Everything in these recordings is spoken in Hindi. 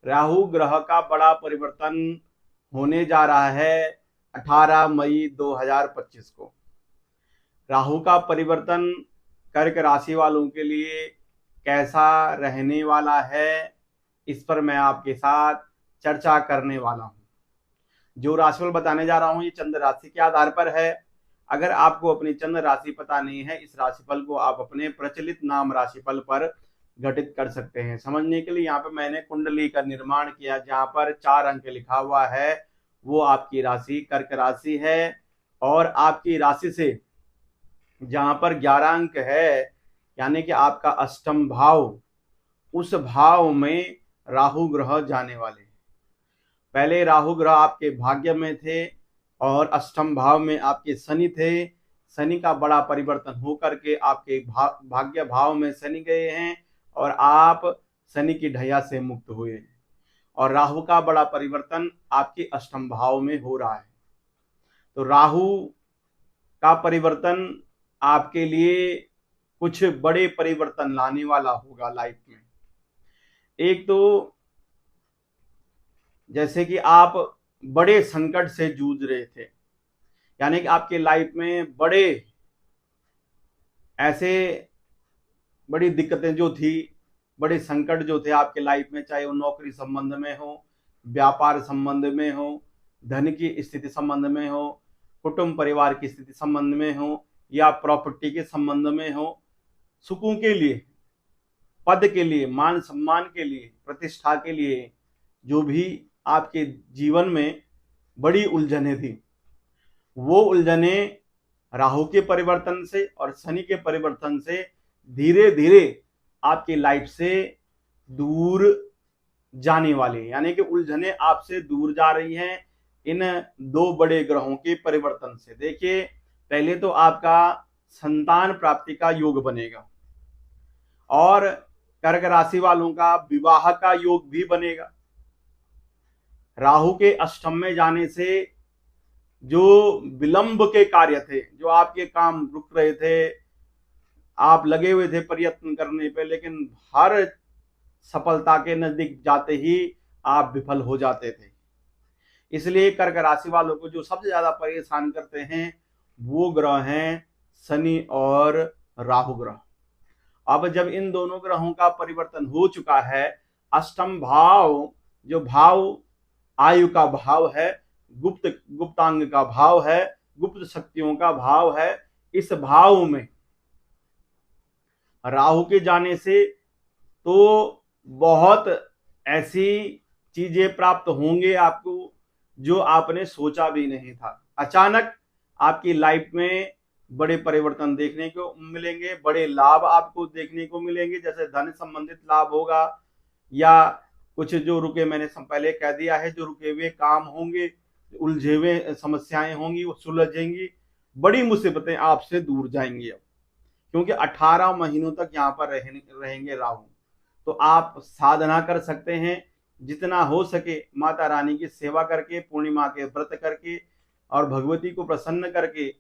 राहु ग्रह का बड़ा परिवर्तन होने जा रहा है 18 मई 2025 को। राहु का परिवर्तन कर्क राशि वालों के लिए कैसा रहने वाला है, इस पर मैं आपके साथ चर्चा करने वाला हूं। जो राशिफल बताने जा रहा हूं ये चंद्र राशि के आधार पर है। अगर आपको अपनी चंद्र राशि पता नहीं है, इस राशिफल को आप अपने प्रचलित नाम राशिफल पर घटित कर सकते हैं। समझने के लिए यहाँ पे मैंने कुंडली का निर्माण किया, जहां पर 4 अंक लिखा हुआ है, वो आपकी राशि कर्क राशि है। और आपकी राशि से जहां पर 11 अंक है, यानी कि आपका अष्टम भाव, उस भाव में राहु ग्रह जाने वाले। पहले राहु ग्रह आपके भाग्य में थे और अष्टम भाव में आपके शनि थे। शनि का बड़ा परिवर्तन होकर के आपके भाग्य भाव में शनि गए हैं और आप शनि की ढैया से मुक्त हुए। और राहु का बड़ा परिवर्तन आपके अष्टम भाव में हो रहा है। तो राहु का परिवर्तन आपके लिए कुछ बड़े परिवर्तन लाने वाला होगा लाइफ में। एक तो जैसे कि आप बड़े संकट से जूझ रहे थे, यानी कि आपके लाइफ में बड़े ऐसे बड़ी दिक्कतें जो थी, बड़े संकट जो थे आपके लाइफ में, चाहे वो नौकरी संबंध में हो, व्यापार संबंध में हो, धन की स्थिति संबंध में हो, कुटुंब परिवार की स्थिति संबंध में हो, या प्रॉपर्टी के संबंध में हो, सुखों के लिए, पद के लिए, मान सम्मान के लिए, प्रतिष्ठा के लिए, जो भी आपके जीवन में बड़ी उलझने थी, वो उलझने राहु के परिवर्तन से और शनि के परिवर्तन से धीरे धीरे आपकी लाइफ से दूर जाने वाली, यानी कि उलझने आपसे दूर जा रही हैं इन 2 बड़े ग्रहों के परिवर्तन से। देखिए, पहले तो आपका संतान प्राप्ति का योग बनेगा और कर्क राशि वालों का विवाह का योग भी बनेगा। राहु के अष्टम में जाने से जो विलंब के कार्य थे, जो आपके काम रुक रहे थे, आप लगे हुए थे प्रयत्न करने पे, लेकिन हर सफलता के नजदीक जाते ही आप विफल हो जाते थे। इसलिए कर्क राशि वालों को जो सबसे ज्यादा परेशान करते हैं वो ग्रह हैं शनि और राहु ग्रह। अब जब इन दोनों ग्रहों का परिवर्तन हो चुका है, अष्टम भाव जो भाव आयु का भाव है, गुप्तांग का भाव है, गुप्त शक्तियों का भाव है, इस भाव में राहु के जाने से तो बहुत ऐसी चीजें प्राप्त होंगे आपको जो आपने सोचा भी नहीं था। अचानक आपकी लाइफ में बड़े परिवर्तन देखने को मिलेंगे, बड़े लाभ आपको देखने को मिलेंगे, जैसे धन संबंधित लाभ होगा, या कुछ जो रुके, मैंने पहले कह दिया है, जो रुके हुए काम होंगे, उलझे हुए समस्याएं होंगी वो सुलझेंगी, बड़ी मुसीबतें आपसे दूर जाएंगी। अब क्योंकि 18 महीनों तक यहाँ पर रहेंगे राहु, तो आप साधना कर सकते हैं, जितना हो सके माता रानी की सेवा करके, पूर्णिमा के व्रत करके और भगवती को प्रसन्न करके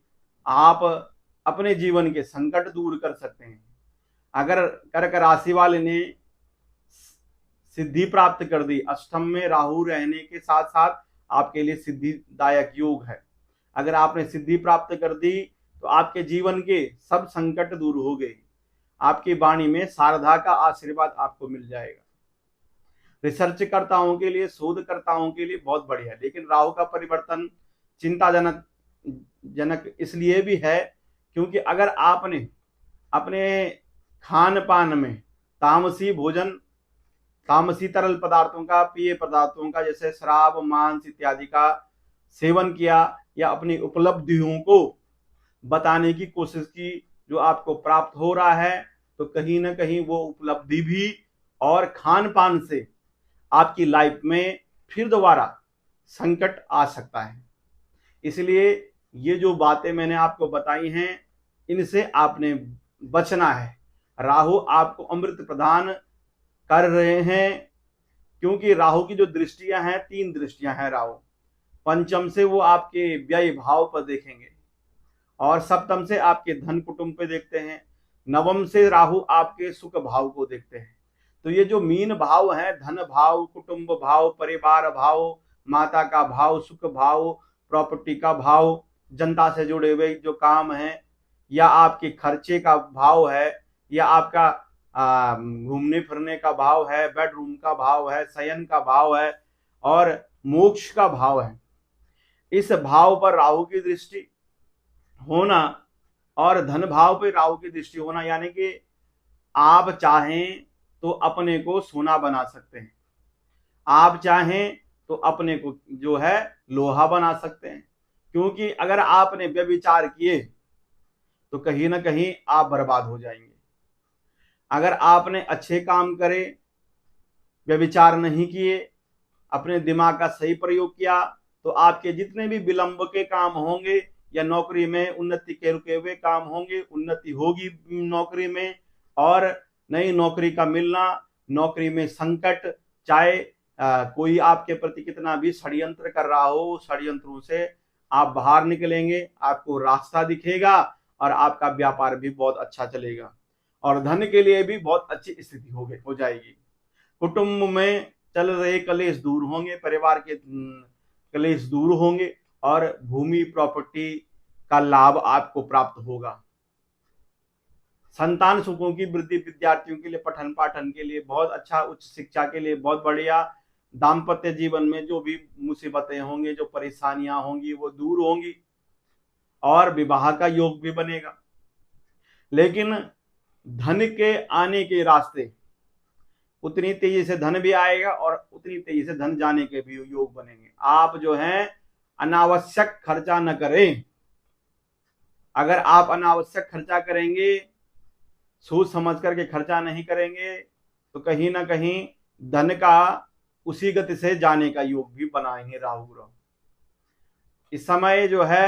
आप अपने जीवन के संकट दूर कर सकते हैं। अगर कर्क राशि वाले ने सिद्धि प्राप्त कर दी, अष्टम में राहु रहने के साथ साथ आपके लिए सिद्धिदायक योग है। अगर आपने सिद्धि प्राप्त कर दी तो आपके जीवन के सब संकट दूर हो गए, आपकी वाणी में शारदा का आशीर्वाद आपको मिल जाएगा। रिसर्चकर्ताओं के लिए, शोधकर्ताओं के लिए बहुत बढ़िया है। लेकिन राहु का परिवर्तन चिंताजनक इसलिए भी है क्योंकि अगर आपने अपने खान पान में तामसी भोजन, तामसी तरल पदार्थों का, पेय पदार्थों का, जैसे शराब, मांस इत्यादि का सेवन किया, या अपनी उपलब्धियों को बताने की कोशिश की जो आपको प्राप्त हो रहा है, तो कहीं ना कहीं वो उपलब्धि भी और खान पान से आपकी लाइफ में फिर दोबारा संकट आ सकता है। इसलिए ये जो बातें मैंने आपको बताई हैं, इनसे आपने बचना है। राहु आपको अमृत प्रदान कर रहे हैं, क्योंकि राहु की जो दृष्टियां हैं, 3 दृष्टियां हैं राहु। पंचम से वो आपके व्यय भाव पर देखेंगे और सप्तम से आपके धन कुटुंब पे देखते हैं, नवम से राहु आपके सुख भाव को देखते हैं। तो ये जो मीन भाव है, धन भाव, कुटुंब भाव, परिवार भाव, माता का भाव, सुख भाव, प्रॉपर्टी का भाव, जनता से जुड़े हुए जो काम है, या आपके खर्चे का भाव है, या आपका घूमने फिरने का भाव है, बेडरूम का भाव है, शयन का भाव है, और मोक्ष का भाव है, इस भाव पर राहु की दृष्टि होना और धन भाव पर राहु की दृष्टि होना, यानी कि आप चाहें तो अपने को सोना बना सकते हैं, आप चाहें तो अपने को जो है लोहा बना सकते हैं। क्योंकि अगर आपने व्यभिचार किए तो कहीं ना कहीं आप बर्बाद हो जाएंगे। अगर आपने अच्छे काम करे, व्यभिचार नहीं किए, अपने दिमाग का सही प्रयोग किया, तो आपके जितने भी विलंब के काम होंगे या नौकरी में उन्नति के रुके हुए काम होंगे, उन्नति होगी नौकरी में, और नई नौकरी का मिलना, नौकरी में संकट, चाहे कोई आपके प्रति कितना भी षड्यंत्र कर रहा हो, षड्यंत्रों से आप बाहर निकलेंगे, आपको रास्ता दिखेगा और आपका व्यापार भी बहुत अच्छा चलेगा, और धन के लिए भी बहुत अच्छी स्थिति हो जाएगी। कुटुंब में चल रहे कलेश दूर होंगे, परिवार के कलेश दूर होंगे, और भूमि प्रॉपर्टी का लाभ आपको प्राप्त होगा। संतान सुखों की वृद्धि विद्यार्थियों के लिए, पठन पाठन के लिए बहुत अच्छा, उच्च शिक्षा के लिए बहुत बढ़िया। दाम्पत्य जीवन में जो भी मुसीबतें होंगी, जो परेशानियां होंगी, वो दूर होंगी और विवाह का योग भी बनेगा। लेकिन धन के आने के रास्ते, उतनी तेजी से धन भी आएगा और उतनी तेजी से धन जाने के भी योग बनेंगे। आप जो है अनावश्यक खर्चा न करें। अगर आप अनावश्यक खर्चा करेंगे, सोच समझ करके खर्चा नहीं करेंगे, तो कहीं ना कहीं धन का उसी गति से जाने का योग भी बनाएंगे राहु। इस समय जो है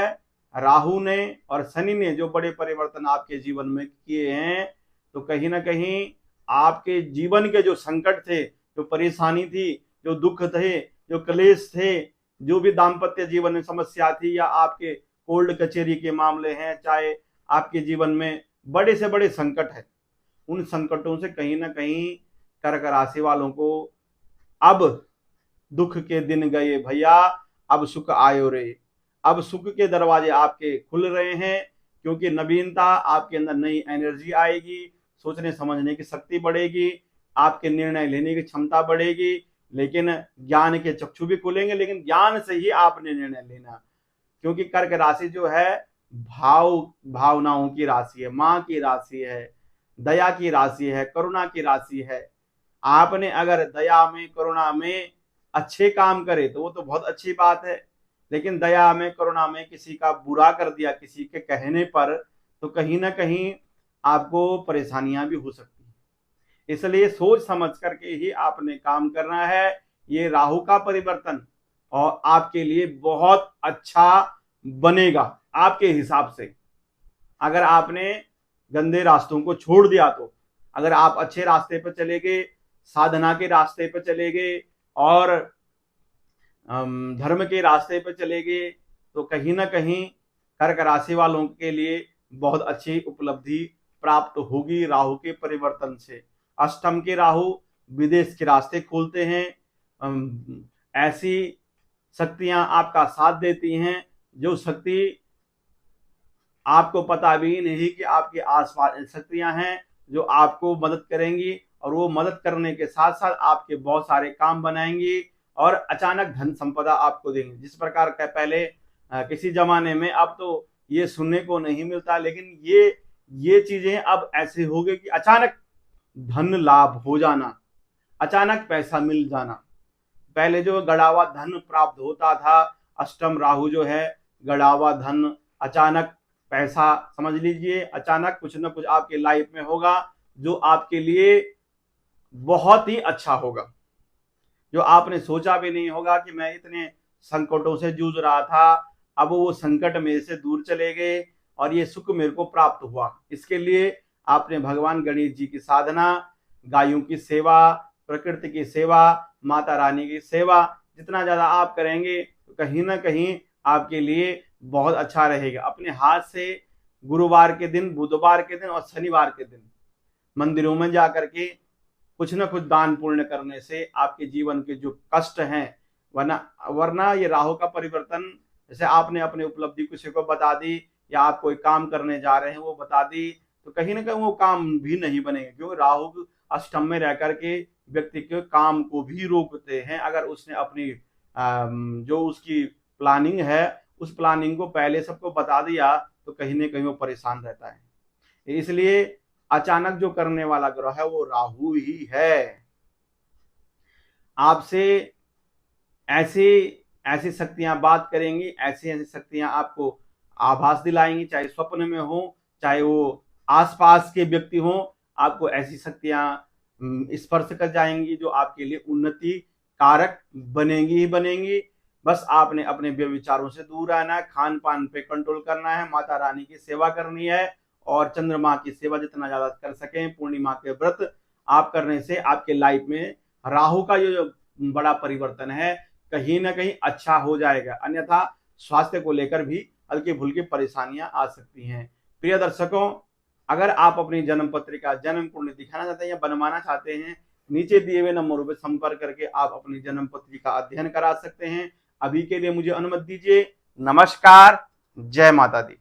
राहु ने और शनि ने जो बड़े परिवर्तन आपके जीवन में किए हैं, तो कहीं ना कहीं आपके जीवन के जो संकट थे, जो परेशानी थी, जो दुख थे, जो क्लेश थे, जो भी दाम्पत्य जीवन में समस्या थी, या आपके कोर्ट कचहरी के मामले हैं, चाहे आपके जीवन में बड़े से बड़े संकट है, उन संकटों से कहीं ना कहीं कर्क राशि वालों को अब दुख के दिन गए भैया, अब सुख आयो रे। अब सुख के दरवाजे आपके खुल रहे हैं, क्योंकि नवीनता, आपके अंदर नई एनर्जी आएगी, सोचने समझने की शक्ति बढ़ेगी, आपके निर्णय लेने की क्षमता बढ़ेगी, लेकिन ज्ञान के चक्षु भी खुलेंगे, लेकिन ज्ञान से ही आपने निर्णय लेना। क्योंकि कर्क राशि जो है भावनाओं की राशि है, माँ की राशि है, दया की राशि है, करुणा की राशि है। आपने अगर दया में, करुणा में अच्छे काम करे तो वो तो बहुत अच्छी बात है, लेकिन दया में, करुणा में किसी का बुरा कर दिया किसी के कहने पर, तो कहीं ना कहीं आपको परेशानियां भी हो सकती हैं। इसलिए सोच समझ करके ही आपने काम करना है। ये राहु का परिवर्तन और आपके लिए बहुत अच्छा बनेगा आपके हिसाब से। अगर आपने गंदे रास्तों को छोड़ दिया, तो अगर आप अच्छे रास्ते पर चले गए, साधना के रास्ते पर चले गए और धर्म के रास्ते पर चले गए, तो कहीं ना कहीं कर्क राशि वालों के लिए बहुत अच्छी उपलब्धि प्राप्त होगी राहु के परिवर्तन से। अष्टम के राहु विदेश के रास्ते खोलते हैं, ऐसी शक्तियां आपका साथ देती हैं जो शक्ति आपको पता भी नहीं कि आपके आसपास शक्तियां हैं जो आपको मदद करेंगी, और वो मदद करने के साथ साथ आपके बहुत सारे काम बनाएंगी और अचानक धन संपदा आपको देंगे। जिस प्रकार का पहले किसी जमाने में, अब तो ये सुनने को नहीं मिलता, लेकिन ये चीजें अब ऐसे हो गई कि अचानक धन लाभ हो जाना, अचानक पैसा मिल जाना। पहले जो गड़ावा धन प्राप्त होता था, अष्टम राहु जो है गड़ावा धन, अचानक पैसा, समझ लीजिए अचानक कुछ ना कुछ आपके लाइफ में होगा जो आपके लिए बहुत ही अच्छा होगा, जो आपने सोचा भी नहीं होगा कि मैं इतने संकटों से जूझ रहा था, अब वो संकट मेरे से दूर चले गए और ये सुख मेरे को प्राप्त हुआ। इसके लिए आपने भगवान गणेश जी की साधना, गायों की सेवा, प्रकृति की सेवा, माता रानी की सेवा जितना ज्यादा आप करेंगे तो कहीं ना कहीं आपके लिए बहुत अच्छा रहेगा। अपने हाथ से गुरुवार के दिन, बुधवार के दिन और शनिवार के दिन मंदिरों में जाकर के कुछ ना कुछ दान पुण्य करने से आपके जीवन के जो कष्ट हैं, वरना ये राहु का परिवर्तन, जैसे आपने अपनी उपलब्धि किसी को बता दी या आप कोई काम करने जा रहे हैं वो बता दी, तो कहीं ना कहीं वो काम भी नहीं बनेगा, क्योंकि राहु अष्टम में रह करके व्यक्ति के काम को भी रोकते हैं। अगर उसने अपनी जो उसकी प्लानिंग है उस प्लानिंग को पहले सबको बता दिया तो कहीं ना कहीं वो परेशान रहता है। इसलिए अचानक जो करने वाला ग्रह है वो राहु ही है। आपसे ऐसी ऐसी शक्तियां बात करेंगी, ऐसी ऐसी शक्तियां आपको आभास दिलाएंगी, चाहे स्वप्न में हो चाहे वो आसपास के व्यक्ति हो, आपको ऐसी शक्तियां स्पर्श कर जाएंगी जो आपके लिए उन्नति कारक बनेंगी ही बनेंगी। बस आपने अपने व्यभिचारों से दूर रहना है, खान पान पे कंट्रोल करना है, माता रानी की सेवा करनी है और चंद्रमा की सेवा जितना ज्यादा कर सकें, पूर्णिमा के व्रत आप करने से आपके लाइफ में राहु का जो बड़ा परिवर्तन है कहीं ना कहीं अच्छा हो जाएगा। अन्यथा स्वास्थ्य को लेकर भी हल्की फुल्की परेशानियां आ सकती हैं। प्रिय दर्शकों, अगर आप अपनी जन्म पत्रिका जन्म कुंडली दिखाना चाहते हैं या बनवाना चाहते हैं, नीचे दिए हुए नंबरों पर संपर्क करके आप अपनी जन्म पत्रिका अध्ययन करा सकते हैं। अभी के लिए मुझे अनुमति दीजिए। नमस्कार, जय माता दी।